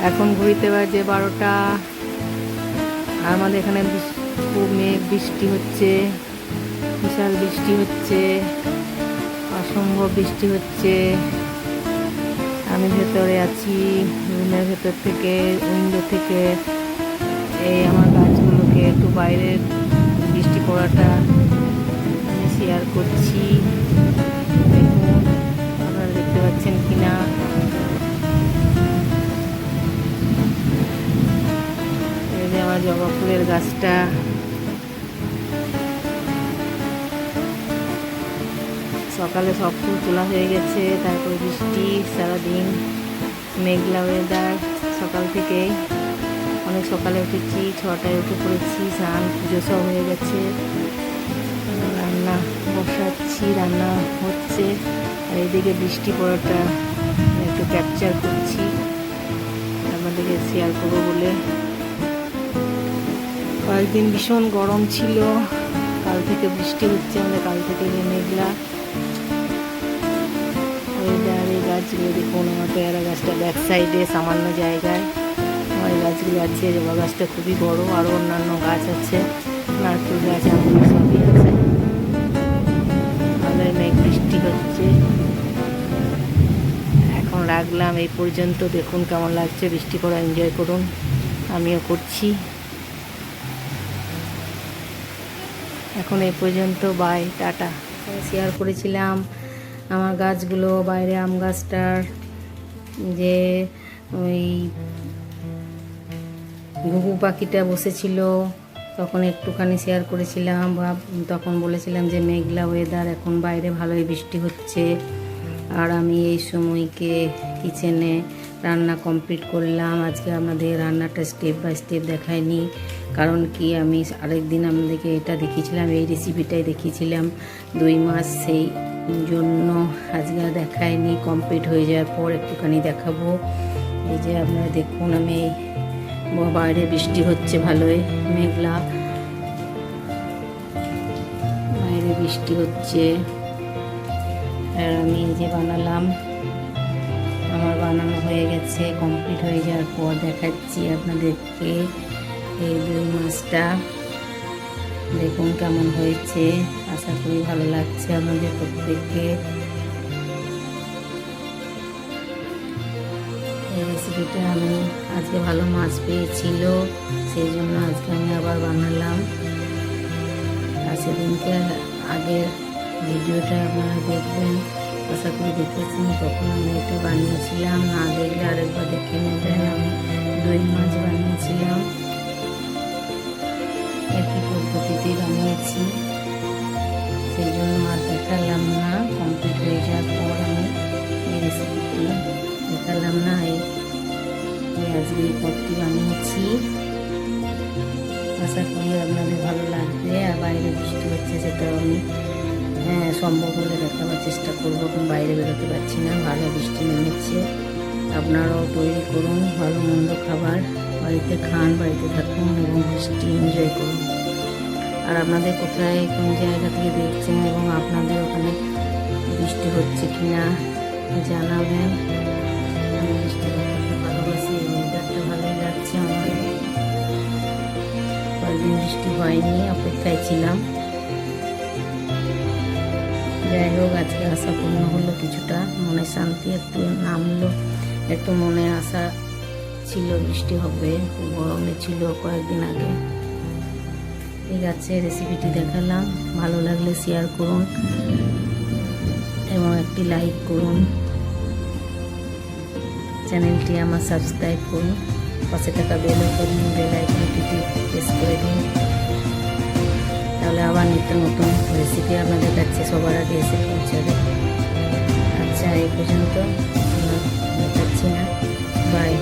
এখন ঘুরিতে বাজে 12টা। আমাদের এখানে খুব মেঘ, বৃষ্টি হচ্ছে, বিশাল বৃষ্টি হচ্ছে, অসম্ভব বৃষ্টি হচ্ছে। আমি ভেতরে আছি, রুমের ভেতর থেকে, উইন্ডো থেকে এই আমার গাছগুলোকে একটু বাইরের বৃষ্টি পড়াটা আমি শেয়ার করছি। দেখুন আপনারা দেখতে পাচ্ছেন কিনা। আমার জবা ফুলের গাছটা সকালে সব ফুল তোলা হয়ে গেছে, তারপর বৃষ্টি, সারাদিন মেঘলা ওয়েদার। সকাল থেকে অনেক সকালে উঠেছি, 6টায় উঠে পড়েছি, স্নান পুজো সব হয়ে গেছে, রান্না বসাচ্ছি, রান্না হচ্ছে, আর এইদিকে বৃষ্টি পড়াটা একটু ক্যাপচার করছি আপনাদেরকে শেয়ার করবো বলে। কয়েকদিন ভীষণ গরম ছিল, কাল থেকে বৃষ্টি হচ্ছে, আমাদের কাল থেকে মেঘলা ওয়েদার। এই গাছগুলো দেখুন, আমার পেয়ারা গাছটা ব্যাক সাইডে সামান্য জায়গায় আমার গাছগুলো আছে। জবা গাছটা খুবই বড়, আরও অন্যান্য গাছ আছে, নারকেল গাছ, আঙুর সবই আছে। আমাদের মেঘ বৃষ্টি হচ্ছে। এখন রাখলাম এই পর্যন্ত, দেখুন কেমন লাগছে, বৃষ্টি করে এনজয় করুন, আমিও করছি। এখন এই পর্যন্ত, বাই, টাটা। শেয়ার করেছিলাম আমার গাছগুলো, বাইরে আম গাছটার যে ওই ঘুঘু পাখিটা বসেছিল, তখন একটুখানি শেয়ার করেছিলাম, তখন বলেছিলাম যে মেঘলা ওয়েদার, এখন বাইরে ভালোই বৃষ্টি হচ্ছে। আর আমি এই সময়কে কিচেনে রান্না কমপ্লিট করলাম। আজকে আপনাদের রান্নাটা স্টেপ বাই স্টেপ দেখাইনি, কারণ কি আমি আরেকদিন আপনাদেরকে এটা দেখিয়েছিলাম, এই রেসিপিটাই দেখিয়েছিলাম 2 মাস, সেই জন্য আজকে দেখাইনি। কমপ্লিট হয়ে যাওয়ার পর একটুখানি দেখাবো। এই যে আপনারা দেখুন, আমি বাইরে বৃষ্টি হচ্ছে ভালোই, মেঘলা, বাইরে বৃষ্টি হচ্ছে। আর আমি এই যে বানালাম, আমার বানানো হয়ে গেছে, কমপ্লিট হয়ে যাওয়ার পর দেখাচ্ছি আপনাদেরকে এই 2 মাসটা। দেখুন কেমন হয়েছে, আশা করি ভালো লাগছে আপনাদের প্রত্যেককে। এই রেসিপিটা আমি আজকে ভালো মাছ পেয়েছিল, সেই জন্য আজকে আমি আবার বানালাম। আর সেদিনকে আগের ভিডিওটা আপনারা দেখবেন, আশা করি দেখেছেন, তখন আমি এটা বানিয়েছিলাম, না দেখলে আরেকবার দেখে নেবেন। আমি 2 মাছ বানিয়েছিলাম, একই পদ্ধতিতেই বানিয়েছি, সেই জন্য আর দেখালাম না। কমপ্লিট হয়ে যাওয়ার পর আমি এই রেসিপিটি দেখালাম না। এই আজকে এই পদটি বানিয়েছি, আশা করি আপনাদের ভালো লাগবে। আর বাইরে বৃষ্টি হচ্ছে, সেটা আমি সম্ভব হলে দেখাবার চেষ্টা করবো, এখন বাইরে বেরোতে পারছি না, ভালো বৃষ্টি নেমেছে। আপনারাও তৈরি করুন ভালো মন্দ খাবার, বাড়িতে খান, বাড়িতে থাকুন এবং বৃষ্টি এনজয় করুন। আর আপনাদের কোথায় কোন জায়গা থেকে দেখছেন এবং আপনাদের ওখানে বৃষ্টি হচ্ছে কিনা জানাবেন। আমি বৃষ্টি দেখতে ভালোবাসি, ওয়েদারটা ভালোই লাগছে আমার। কয়েকদিন বৃষ্টি হয়নি, অপেক্ষায় ছিলাম। যাই হোক, আজকে আশা পূর্ণ হলো, কিছুটা মনে শান্তি একটু নামলো, একটু মনে আশা ছিল বৃষ্টি হবে, খুব গরমে ছিল কয়েকদিন আগে। ঠিক আছে, রেসিপিটি দেখালাম, ভালো লাগলে শেয়ার করুন এবং একটি লাইক করুন, চ্যানেলটি আমার সাবস্ক্রাইব করুন, পাশে থাকা বেল আইকনটি প্রেস করে দিন, তাহলে আবার নিত্য নতুন রেসিপি আপনাদের কাছে সবার আগে এসে পৌঁছাবে। আচ্ছা, এই পর্যন্ত দেখাচ্ছি না, বাই।